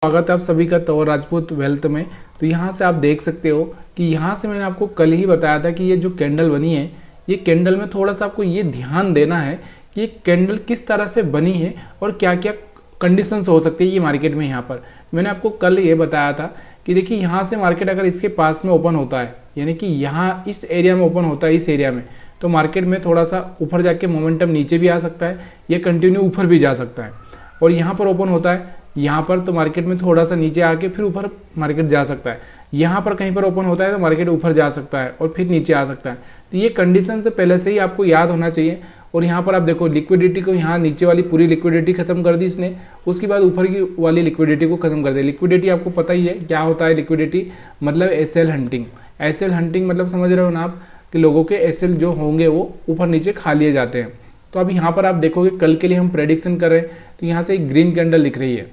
स्वागत है आप सभी का तौर राजपूत वेल्थ में। तो यहाँ से आप देख सकते हो कि यहाँ से मैंने आपको कल ही बताया था कि ये जो कैंडल बनी है, ये कैंडल में थोड़ा सा आपको ये ध्यान देना है कि ये कैंडल किस तरह से बनी है और क्या क्या कंडीशंस हो सकती है ये मार्केट में। यहाँ पर मैंने आपको कल ये बताया था कि देखिए यहाँ से मार्केट अगर इसके पास में ओपन होता है, यानी कि यहाँ इस एरिया में ओपन होता है, इस एरिया में, तो मार्केट में थोड़ा सा ऊपर जाके मोमेंटम नीचे भी आ सकता है, ये कंटिन्यू ऊपर भी जा सकता है। और यहाँ पर ओपन होता है यहाँ पर, तो मार्केट में थोड़ा सा नीचे आके फिर ऊपर मार्केट जा सकता है। यहाँ पर कहीं पर ओपन होता है तो मार्केट ऊपर जा सकता है और फिर नीचे आ सकता है। तो ये कंडीशन से पहले से ही आपको याद होना चाहिए। और यहाँ पर आप देखो लिक्विडिटी को, यहाँ नीचे वाली पूरी लिक्विडिटी खत्म कर दी इसने, उसके बाद ऊपर की वाली लिक्विडिटी को खत्म कर दिया। लिक्विडिटी आपको पता ही है क्या होता है। लिक्विडिटी मतलब एसएल हंटिंग। एसएल हंटिंग मतलब समझ रहे हो ना आप कि लोगों के एसएल जो होंगे वो ऊपर नीचे खा लिए जाते हैं। तो अब यहाँ पर आप देखोगे कल के लिए हम प्रेडिक्शन कर रहे हैं, तो यहाँ से एक ग्रीन कैंडल दिख रही है,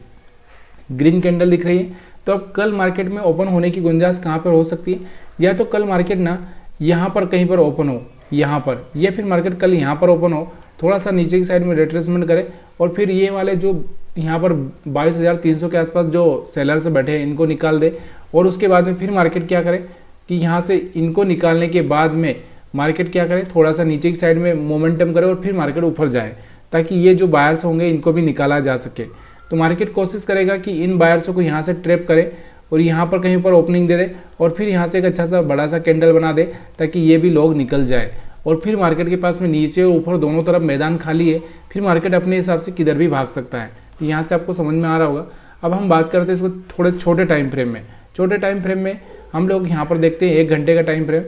ग्रीन कैंडल दिख रही है। तो अब कल मार्केट में ओपन होने की गुंजाइश कहाँ पर हो सकती है, या तो कल मार्केट ना यहाँ पर कहीं पर ओपन हो, यहाँ पर, या फिर मार्केट कल यहाँ पर ओपन हो, थोड़ा सा नीचे की साइड में रिट्रेसमेंट करे और फिर ये वाले जो यहाँ पर 22,300 के आसपास जो सेलर्स बैठे हैं इनको निकाल दे। और उसके बाद में फिर मार्केट क्या करे कि यहाँ से इनको निकालने के बाद में मार्केट क्या करे, थोड़ा सा नीचे की साइड में मोमेंटम करे और फिर मार्केट ऊपर जाए, ताकि ये जो बायर्स होंगे इनको भी निकाला जा सके। तो मार्केट कोशिश करेगा कि इन बायर्सों को यहाँ से ट्रैप करे और यहाँ पर कहीं पर ओपनिंग दे दे और फिर यहाँ से एक अच्छा सा बड़ा सा कैंडल बना दे, ताकि ये भी लोग निकल जाए। और फिर मार्केट के पास में नीचे और ऊपर दोनों तरफ मैदान खाली है, फिर मार्केट अपने हिसाब से किधर भी भाग सकता है। तो यहाँ से आपको समझ में आ रहा होगा। अब हम बात करते हैं इसको थोड़े छोटे टाइम फ्रेम में। छोटे टाइम फ्रेम में हम लोग यहाँ पर देखते हैं 1 घंटे का टाइम फ्रेम।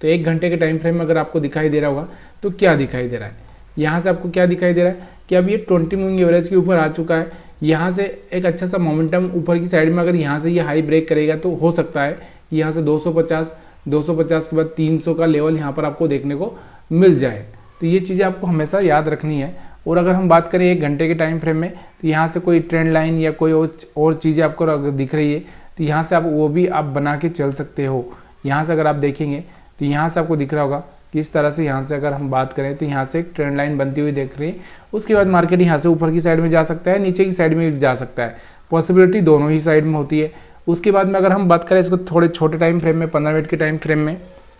तो 1 घंटे के टाइम फ्रेम में अगर आपको दिखाई दे रहा होगा तो क्या दिखाई दे रहा है, यहाँ से आपको क्या दिखाई दे रहा है कि अब ये 20 मूविंग एवरेज के ऊपर आ चुका है। यहाँ से एक अच्छा सा मोमेंटम ऊपर की साइड में, अगर यहाँ से ये हाई ब्रेक करेगा तो हो सकता है यहाँ से 250 के बाद 300 का लेवल यहाँ पर आपको देखने को मिल जाए। तो ये चीज़ें आपको हमेशा याद रखनी है। और अगर हम बात करें 1 घंटे के टाइम फ्रेम में, तो यहाँ से कोई ट्रेंड लाइन या कोई और चीज़ें आपको अगर दिख रही है तो यहाँ से आप वो भी आप बना के चल सकते हो। यहाँ से अगर आप देखेंगे तो यहाँ से आपको दिख रहा होगा कि इस तरह से यहाँ से अगर हम बात करें तो यहाँ से एक ट्रेंड लाइन बनती हुई देख रही है। उसके बाद मार्केट यहाँ से ऊपर की साइड में जा सकता है, नीचे की साइड में भी जा सकता है, पॉसिबिलिटी दोनों ही साइड में होती है। उसके बाद में अगर हम बात करें इसको थोड़े छोटे टाइम फ्रेम में, 15 मिनट के टाइम फ्रेम में,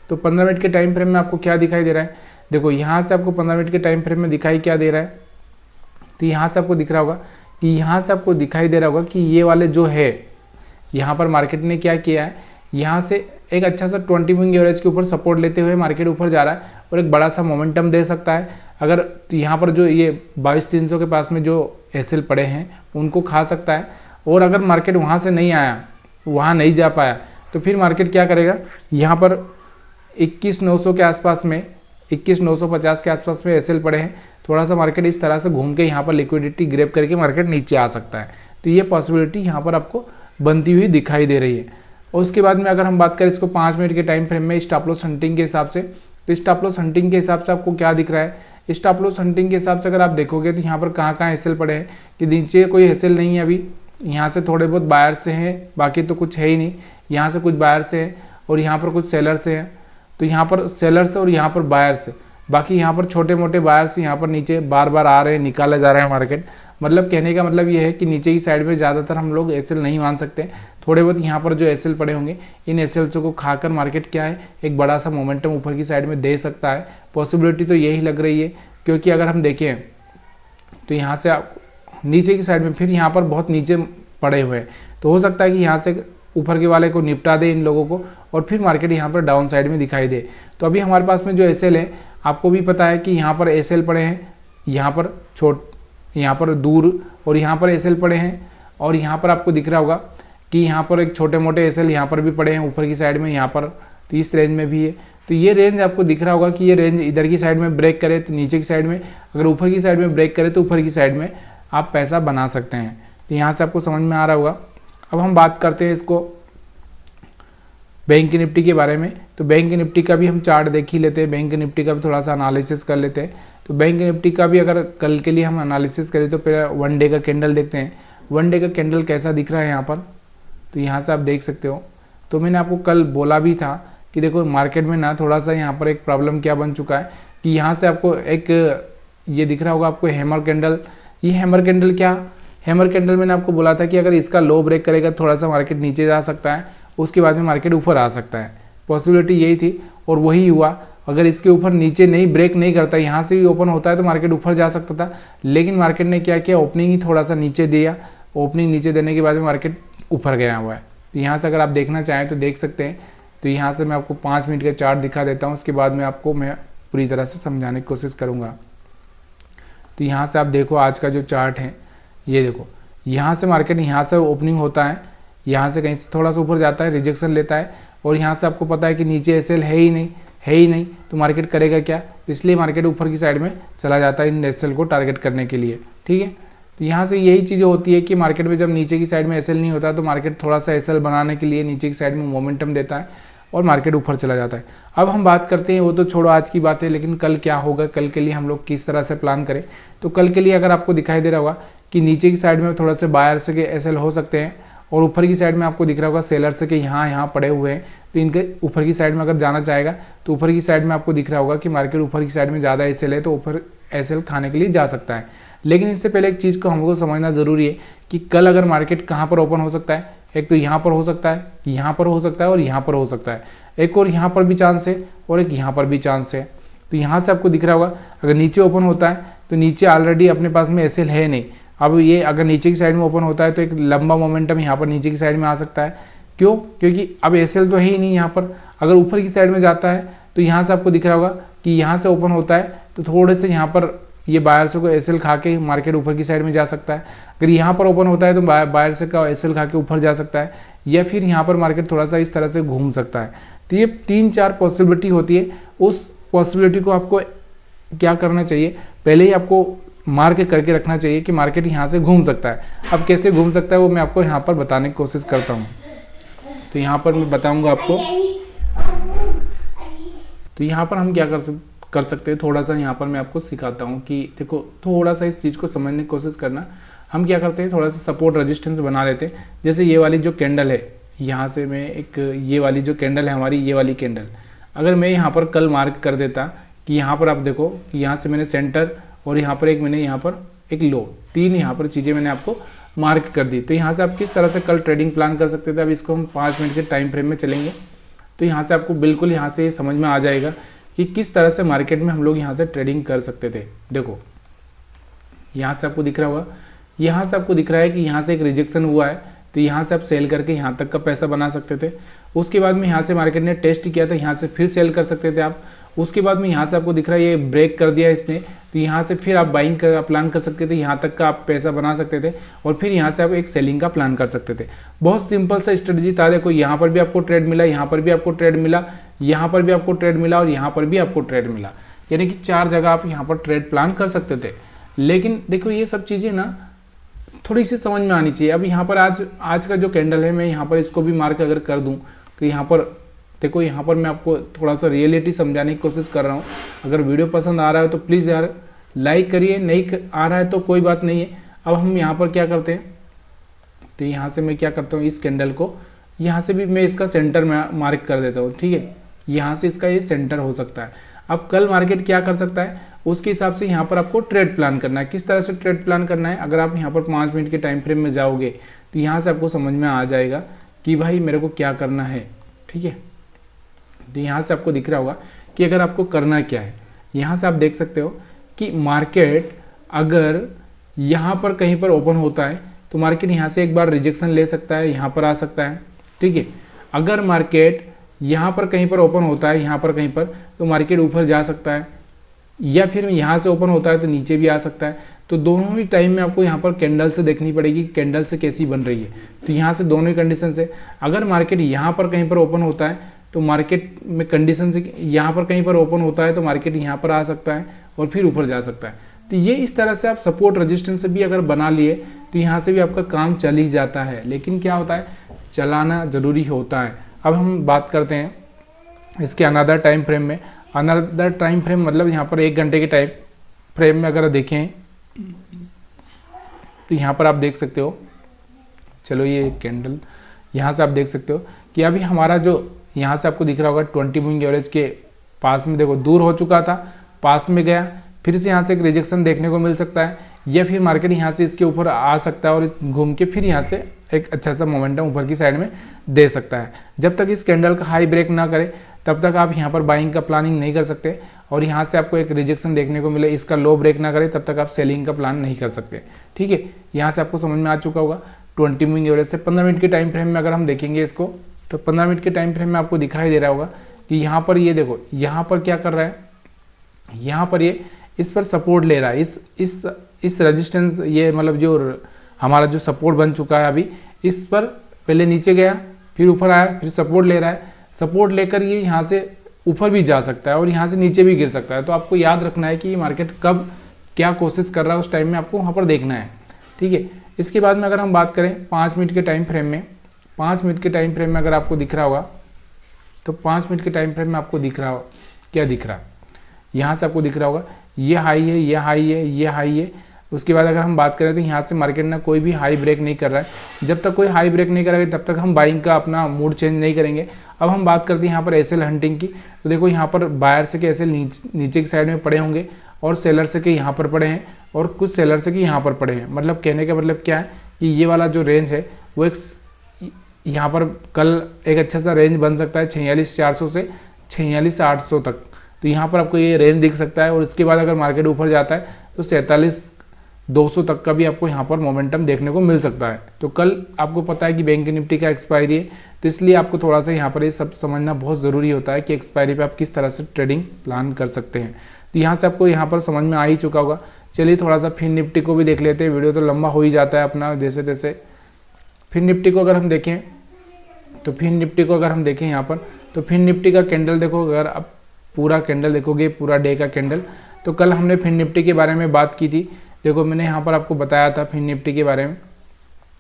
तो 15 मिनट के टाइम फ्रेम में आपको क्या दिखाई दे रहा है, देखो यहाँ से आपको 15 मिनट के टाइम फ्रेम में दिखाई क्या दे रहा है, तो यहाँ से आपको दिख रहा होगा कि यहाँ से आपको दिखाई दे रहा होगा कि ये वाले जो है यहाँ पर मार्केट ने क्या किया है, यहाँ से एक अच्छा सा 20 मूविंग एवरेज के ऊपर सपोर्ट लेते हुए मार्केट ऊपर जा रहा है और एक बड़ा सा मोमेंटम दे सकता है। अगर तो यहाँ पर जो ये 22,300 के पास में जो एसएल पड़े हैं उनको खा सकता है। और अगर मार्केट वहाँ से नहीं आया, वहाँ नहीं जा पाया, तो फिर मार्केट क्या करेगा, यहाँ पर 21,900 के आसपास में, 21,950 के आसपास में एसएल पड़े हैं, थोड़ा सा मार्केट इस तरह से घूम के यहाँ पर लिक्विडिटी ग्रैब करके मार्केट नीचे आ सकता है। तो ये पॉसिबिलिटी यहाँ पर आपको बनती हुई दिखाई दे रही है। और उसके बाद में अगर हम बात करें इसको 5 मिनट के टाइम फ्रेम में स्टॉप लॉस हंटिंग के हिसाब से, तो स्टॉप लॉस हंटिंग के हिसाब से आपको क्या दिख रहा है, स्टॉप लॉस हंटिंग के हिसाब से अगर आप देखोगे तो यहाँ पर कहाँ कहाँ एसएल पड़े हैं, कि नीचे कोई एसएल नहीं है अभी, यहाँ से थोड़े बहुत बायर से हैं, बाकी तो कुछ है ही नहीं, यहाँ से कुछ बायर से है और यहाँ पर कुछ सेलर से हैं। तो यहाँ पर सेलर से और यहाँ पर बायर से, बाकी यहाँ पर छोटे मोटे बायर से यहाँ पर नीचे बार बार आ रहे हैं, निकाले जा रहे हैं मार्केट। मतलब कहने का मतलब ये है कि नीचे की साइड में ज़्यादातर हम लोग एसएल नहीं मान सकते, थोड़े बहुत यहाँ पर जो एसएल पड़े होंगे इन एसएल को खाकर मार्केट क्या है एक बड़ा सा मोमेंटम ऊपर की साइड में दे सकता है। पॉसिबिलिटी तो यही लग रही है, क्योंकि अगर हम देखें तो यहाँ से आप नीचे की साइड में फिर यहाँ पर बहुत नीचे पड़े हुए हैं, तो हो सकता है कि यहाँ से ऊपर के वाले को निपटा दे इन लोगों को और फिर मार्केट यहाँ पर डाउन साइड में दिखाई दे। तो अभी हमारे पास में जो एसएल है, आपको भी पता है कि यहाँ पर एसएल पड़े हैं, यहाँ पर यहाँ पर दूर, और यहाँ पर एसएल पड़े हैं, और यहाँ पर आपको दिख रहा होगा कि यहाँ पर एक छोटे मोटे एसएल यहाँ पर भी पड़े हैं ऊपर की साइड में, यहाँ पर तो इस रेंज में भी है। तो ये रेंज आपको दिख रहा होगा कि ये रेंज इधर की साइड में ब्रेक करे तो नीचे की साइड में, अगर ऊपर की साइड में ब्रेक करे तो ऊपर की साइड में आप पैसा बना सकते हैं। तो यहाँ से आपको समझ में आ रहा होगा। अब हम बात करते हैं इसको बैंक निफ्टी के बारे में। तो बैंक निफ्टी का भी हम चार्ट देख ही लेते हैं, बैंक निफ्टी का भी थोड़ा सा एनालिसिस कर लेते हैं। तो बैंक निफ्टी का भी अगर कल के लिए हम एनालिसिस करें तो पहले 1 डे का कैंडल देखते हैं। 1 डे का कैंडल कैसा दिख रहा है यहाँ पर, तो यहाँ से आप देख सकते हो। तो मैंने आपको कल बोला भी था कि देखो मार्केट में ना थोड़ा सा यहाँ पर एक प्रॉब्लम क्या बन चुका है कि यहाँ से आपको एक ये दिख रहा होगा आपको हैमर कैंडल। ये हैमर कैंडल क्या हैमर कैंडल मैंने आपको बोला था कि अगर इसका लो ब्रेक करेगा थोड़ा सा मार्केट नीचे जा सकता है, उसके बाद में मार्केट ऊपर आ सकता है, पॉसिबिलिटी यही थी और वही हुआ। अगर इसके ऊपर नीचे नहीं ब्रेक नहीं करता, यहाँ से भी ओपन होता है तो मार्केट ऊपर जा सकता था, लेकिन मार्केट ने क्या किया, ओपनिंग ही थोड़ा सा नीचे दिया। ओपनिंग नीचे देने के बाद में मार्केट ऊपर गया हुआ है। तो यहाँ से अगर आप देखना चाहें तो देख सकते हैं। तो यहाँ से मैं आपको 5 मिनट का चार्ट दिखा देता हूँ, उसके बाद में आपको मैं पूरी तरह से समझाने की कोशिश करूँगा। तो यहाँ से आप देखो आज का जो चार्ट है, ये देखो यहाँ से मार्केट यहाँ से ओपनिंग होता है, यहाँ से कहीं से थोड़ा सा ऊपर जाता है, रिजेक्शन लेता है और यहाँ से आपको पता है कि नीचे एसएल है ही नहीं, तो मार्केट करेगा क्या, तो इसलिए मार्केट ऊपर की साइड में चला जाता है इन एसएल को टारगेट करने के लिए। ठीक है, तो यहाँ से यही चीज़ें होती है कि मार्केट में जब नीचे की साइड में एसएल नहीं होता तो मार्केट थोड़ा सा एसएल बनाने के लिए नीचे की साइड में मोमेंटम देता है और मार्केट ऊपर चला जाता है। अब हम बात करते हैं, वो तो छोड़ो आज की बात है, लेकिन कल क्या होगा, कल के लिए हम लोग किस तरह से प्लान करें। तो कल के लिए अगर आपको दिखाई दे रहा होगा कि नीचे की साइड में थोड़ा से बायर से के एसएल हो सकते हैं और ऊपर की साइड में आपको दिख रहा होगा सेलर से के यहाँ पड़े हुए हैं, तो इनके ऊपर की साइड में अगर जाना चाहेगा तो ऊपर की साइड में आपको दिख रहा होगा कि मार्केट ऊपर की साइड में ज़्यादा एसएल है तो ऊपर एसएल खाने के लिए जा सकता है। लेकिन इससे पहले एक चीज़ को हमको समझना ज़रूरी है कि कल अगर मार्केट कहाँ पर ओपन हो सकता है, एक तो यहाँ पर हो सकता है, यहाँ पर हो सकता है और यहाँ पर हो सकता है, एक और यहाँ पर भी चांस है और एक यहाँ पर भी चांस है। तो यहाँ से आपको दिख रहा होगा अगर नीचे ओपन होता है तो नीचे ऑलरेडी अपने पास में एसएल है नहीं। अब ये अगर नीचे की साइड में ओपन होता है तो एक लंबा मोमेंटम यहाँ पर नीचे की साइड में आ सकता है। क्यों? क्योंकि अब एसएल तो है ही नहीं यहाँ पर। अगर ऊपर की साइड में जाता है तो यहाँ से आपको दिख रहा होगा कि यहाँ से ओपन होता है तो थोड़े से यहाँ पर ये बायर्स को एसएल खा के मार्केट ऊपर की साइड में जा सकता है। अगर यहाँ पर ओपन होता है तो बायर्स का एसएल खा के ऊपर जा सकता है, या फिर यहाँ पर मार्केट थोड़ा सा इस तरह से घूम सकता है। तो ये 3-4 पॉसिबिलिटी होती है। उस पॉसिबिलिटी को आपको क्या करना चाहिए, पहले ही आपको मार्क करके रखना चाहिए कि मार्केट यहाँ से घूम सकता है। अब कैसे घूम सकता है वो मैं आपको यहाँ पर बताने की कोशिश करता हूँ। तो यहाँ पर मैं बताऊँगा आपको। तो यहाँ पर हम क्या कर सकते हैं, थोड़ा सा यहाँ पर मैं आपको सिखाता हूँ कि देखो थोड़ा सा इस चीज़ को समझने की कोशिश करना। हम क्या करते हैं, थोड़ा सा सपोर्ट रेजिस्टेंस बना लेते हैं। जैसे ये वाली जो कैंडल है, यहाँ से मैं एक ये वाली जो कैंडल है हमारी, ये वाली कैंडल अगर मैं यहाँ पर कल मार्क कर देता कि यहाँ पर आप देखो कि यहाँ से मैंने सेंटर और यहाँ पर मैंने यहाँ पर एक लो, 3 यहाँ पर चीज़ें मैंने आपको मार्क कर दी। तो यहाँ से आप किस तरह से कल ट्रेडिंग प्लान कर सकते थे। अब इसको हम 5 मिनट के टाइम फ्रेम में चलेंगे तो यहाँ से आपको बिल्कुल यहाँ से समझ में आ जाएगा कि किस तरह से मार्केट में हम लोग यहाँ से ट्रेडिंग कर सकते थे। देखो यहाँ से आपको दिख रहा होगा, यहाँ से आपको दिख रहा है कि यहाँ से एक रिजेक्शन हुआ है, तो यहाँ से आप सेल करके यहाँ तक का पैसा बना सकते थे। उसके बाद में यहाँ से मार्केट ने टेस्ट किया था, यहाँ से फिर सेल कर सकते थे आप। उसके बाद में यहाँ से आपको दिख रहा है ये ब्रेक कर दिया इसने, तो यहाँ से फिर आप बाइंग का प्लान कर सकते थे, यहाँ तक का आप पैसा बना सकते थे और फिर यहाँ से आप एक सेलिंग का प्लान कर सकते थे। बहुत सिंपल सा स्ट्रेटजी था। देखो यहाँ पर भी आपको ट्रेड मिला, यहाँ पर भी आपको ट्रेड मिला, यहाँ पर भी आपको ट्रेड मिला और यहाँ पर भी आपको ट्रेड मिला, यानी कि 4 जगह आप यहाँ पर ट्रेड प्लान कर सकते थे। लेकिन देखो ये सब चीज़ें ना थोड़ी सी समझ में आनी चाहिए। अब यहाँ पर आज का जो कैंडल है, मैं यहाँ पर इसको भी मार्क अगर कर दूँ तो यहाँ पर देखो, यहाँ पर मैं आपको थोड़ा सा रियलिटी समझाने की कोशिश कर रहा हूँ। अगर वीडियो पसंद आ रहा है तो प्लीज़ यार लाइक करिए, नहीं आ रहा है तो कोई बात नहीं है। अब हम यहाँ पर क्या करते हैं, तो यहाँ से मैं क्या करता हूँ, इस कैंडल को यहाँ से भी मैं इसका सेंटर में मार्क कर देता हूँ। ठीक है, यहाँ से इसका ये सेंटर हो सकता है। अब कल मार्केट क्या कर सकता है उसके हिसाब से यहाँ पर आपको ट्रेड प्लान करना है। किस तरह से ट्रेड प्लान करना है, अगर आप यहाँ पर 5 मिनट के टाइम फ्रेम में जाओगे तो यहाँ से आपको समझ में आ जाएगा कि भाई मेरे को क्या करना है। ठीक है, तो यहाँ से आपको दिख रहा होगा कि अगर आपको करना क्या है। यहाँ से आप देख सकते हो कि मार्केट अगर यहाँ पर कहीं पर ओपन होता है तो मार्केट यहाँ से एक बार रिजेक्शन ले सकता है, यहाँ पर आ सकता है। ठीक है, अगर मार्केट यहाँ पर कहीं पर ओपन होता है, यहाँ पर कहीं पर, तो मार्केट ऊपर जा सकता है, या फिर यहाँ से ओपन होता है तो नीचे भी आ सकता है। तो दोनों ही टाइम में आपको यहाँ पर कैंडल से देखनी पड़ेगी, कैंडल से कैसी बन रही है। तो यहाँ से दोनों ही कंडीशन से, अगर मार्केट यहाँ पर कहीं पर ओपन होता है तो मार्केट में कंडीशन से यहाँ पर कहीं पर ओपन होता है तो मार्केट यहाँ पर आ सकता है और फिर ऊपर जा सकता है। तो ये इस तरह से आप सपोर्ट रेजिस्टेंस भी अगर बना लिए तो यहाँ से भी आपका काम चल ही जाता है। लेकिन क्या होता है, चलाना ज़रूरी होता है। अब हम बात करते हैं इसके अनदर टाइम फ्रेम में। अनदर टाइम फ्रेम मतलब यहाँ पर 1 घंटे के टाइम फ्रेम में अगर देखें तो यहाँ पर आप देख सकते हो, चलो ये कैंडल यहाँ से आप देख सकते हो कि अभी हमारा जो यहाँ से आपको दिख रहा होगा 20 मूविंग एवरेज के पास में, देखो दूर हो चुका था, पास में गया, फिर से यहाँ से एक रिजेक्शन देखने को मिल सकता है। या फिर मार्केट यहाँ से इसके ऊपर आ सकता है और घूम के फिर यहाँ से एक अच्छा सा मोमेंटम ऊपर की साइड में दे सकता है। जब तक इस कैंडल का हाई ब्रेक ना करे तब तक आप यहाँ पर बाइंग का प्लानिंग नहीं कर सकते, और यहाँ से आपको एक रिजेक्शन देखने को मिले, इसका लो ब्रेक ना करे तब तक आप सेलिंग का प्लान नहीं कर सकते। ठीक है, यहाँ से आपको समझ में आ चुका होगा। 20 मूविंग एवरेज से 15 मिनट के टाइम फ्रेम में अगर हम देखेंगे इसको, तो 15 मिनट के टाइम फ्रेम में आपको दिखाई दे रहा होगा कि यहाँ पर ये देखो, यहाँ पर क्या कर रहा है, यहाँ पर ये इस पर सपोर्ट ले रहा है, इस रेजिस्टेंस, ये मतलब जो हमारा जो सपोर्ट बन चुका है अभी, इस पर पहले नीचे गया, फिर ऊपर आया, फिर सपोर्ट ले रहा है। सपोर्ट लेकर ये यहाँ से ऊपर भी जा सकता है और यहाँ से नीचे भी गिर सकता है। तो आपको याद रखना है कि ये मार्केट कब क्या कोशिश कर रहा है, उस टाइम में आपको वहाँ पर देखना है। ठीक है, इसके बाद में अगर हम बात करें 5 मिनट के टाइम फ्रेम में, 5 मिनट के टाइम फ्रेम में अगर आपको दिख रहा होगा, तो 5 मिनट के टाइम फ्रेम में आपको दिख रहा होगा, क्या दिख रहा है, यहाँ से आपको दिख रहा होगा ये हाई है, ये हाई है, ये हाई है। उसके बाद अगर हम बात करें तो यहाँ से मार्केट ना कोई भी हाई ब्रेक नहीं कर रहा है। जब तक कोई हाई ब्रेक नहीं करेगा तब तक हम बाइंग का अपना मूड चेंज नहीं करेंगे। अब हम बात करते हैं यहाँ पर एसएल हंटिंग की, तो देखो यहाँ पर बायर से के एसएल नीचे की साइड में पड़े होंगे और सेलर से के यहाँ पर पड़े हैं और कुछ सेलर से के यहाँ पर पड़े हैं। मतलब कहने का मतलब क्या है कि ये वाला जो रेंज है वो एक यहाँ पर कल एक अच्छा सा रेंज बन सकता है 46,400 से 46,800 तक। तो यहाँ पर आपको ये रेंज दिख सकता है और इसके बाद अगर मार्केट ऊपर जाता है तो 47,200 तक का भी आपको यहाँ पर मोमेंटम देखने को मिल सकता है। तो कल आपको पता है कि बैंक निफ्टी का एक्सपायरी है, तो इसलिए आपको थोड़ा सा यहाँ पर ये सब समझना बहुत ज़रूरी होता है कि एक्सपायरी पे आप किस तरह से ट्रेडिंग प्लान कर सकते हैं। तो यहाँ से आपको यहाँ पर समझ में आ ही चुका होगा। चलिए थोड़ा सा फिर निफ्टी को भी देख लेते हैं, वीडियो तो लंबा हो ही जाता है अपना जैसे तैसे। फिर निफ्टी को अगर हम देखें तो फिर निफ्टी को अगर हम देखें यहाँ पर, तो फिर निफ्टी का कैंडल देखो, अगर आप पूरा कैंडल देखोगे, पूरा डे का कैंडल, तो कल हमने फिर निफ्टी के बारे में बात की थी। देखो मैंने यहाँ पर आपको बताया था फिर निफ्टी के बारे में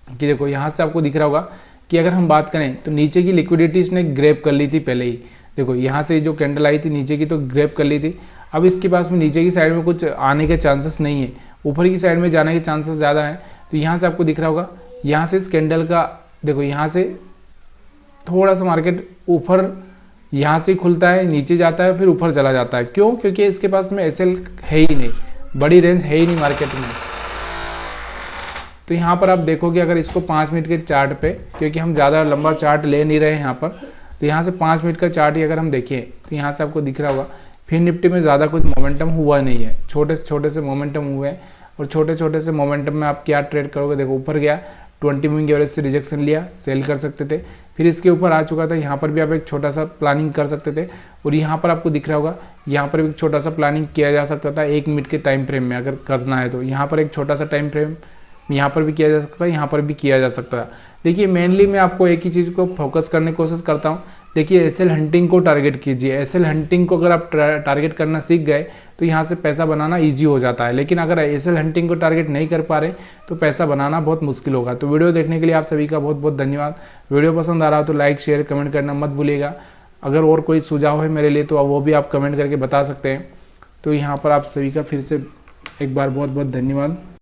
कि देखो यहाँ से आपको दिख रहा होगा कि अगर हम बात करें तो नीचे की लिक्विडिटी इसने ग्रैब कर ली थी पहले ही। देखो यहाँ से जो कैंडल आई थी नीचे की तो ग्रैब कर ली थी। अब इसके पास में नीचे की साइड में कुछ आने के चांसेस नहीं है, ऊपर की साइड में जाने के चांसेस ज़्यादा हैं। तो यहाँ से आपको दिख रहा होगा, यहाँ से इस कैंडल का देखो, यहाँ से थोड़ा सा मार्केट ऊपर यहाँ से खुलता है, नीचे जाता है, फिर ऊपर चला जाता है। क्यों? क्योंकि इसके पास में एसएल है ही नहीं, बड़ी रेंज है ही नहीं मार्केट में। तो यहाँ पर आप देखोगे अगर इसको 5 मिनट के चार्ट पे, क्योंकि हम ज़्यादा लंबा चार्ट ले नहीं रहे हैं यहाँ पर, तो यहाँ से 5 मिनट का चार्ट ही अगर हम देखें तो यहाँ से आपको दिख रहा होगा फिर निफ्टी में ज़्यादा कुछ मोमेंटम हुआ नहीं है, छोटे से छोटे से मोमेंटम हुए हैं। और छोटे छोटे से मोमेंटम में आप क्या ट्रेड करोगे, देखो ऊपर गया 20 मूविंग एवरेज से रिजेक्शन लिया, सेल कर सकते थे, फिर इसके ऊपर आ चुका था, यहाँ पर भी आप एक छोटा सा प्लानिंग कर सकते थे। और यहाँ पर आपको दिख रहा होगा, यहाँ पर भी एक छोटा सा प्लानिंग किया जा सकता था 1 मिनट के टाइम फ्रेम में अगर करना है तो। यहाँ पर एक छोटा सा टाइम फ्रेम यहाँ पर भी किया जा सकता है, यहाँ पर भी किया जा सकता है। देखिए मेनली मैं आपको एक ही चीज़ को फोकस करने की कोशिश करता हूँ। देखिए एसएल हंटिंग को टारगेट कीजिए। एसएल हंटिंग को अगर आप टारगेट करना सीख गए तो यहाँ से पैसा बनाना ईजी हो जाता है। लेकिन अगर एसएल हंटिंग को टारगेट नहीं कर पा रहे तो पैसा बनाना बहुत मुश्किल होगा। तो वीडियो देखने के लिए आप सभी का बहुत बहुत धन्यवाद। वीडियो पसंद आ रहा हो तो लाइक शेयर कमेंट करना मत भूलिएगा। अगर और कोई सुझाव है मेरे लिए तो वो भी आप कमेंट करके बता सकते हैं। तो यहाँ पर आप सभी का फिर से एक बार बहुत बहुत धन्यवाद।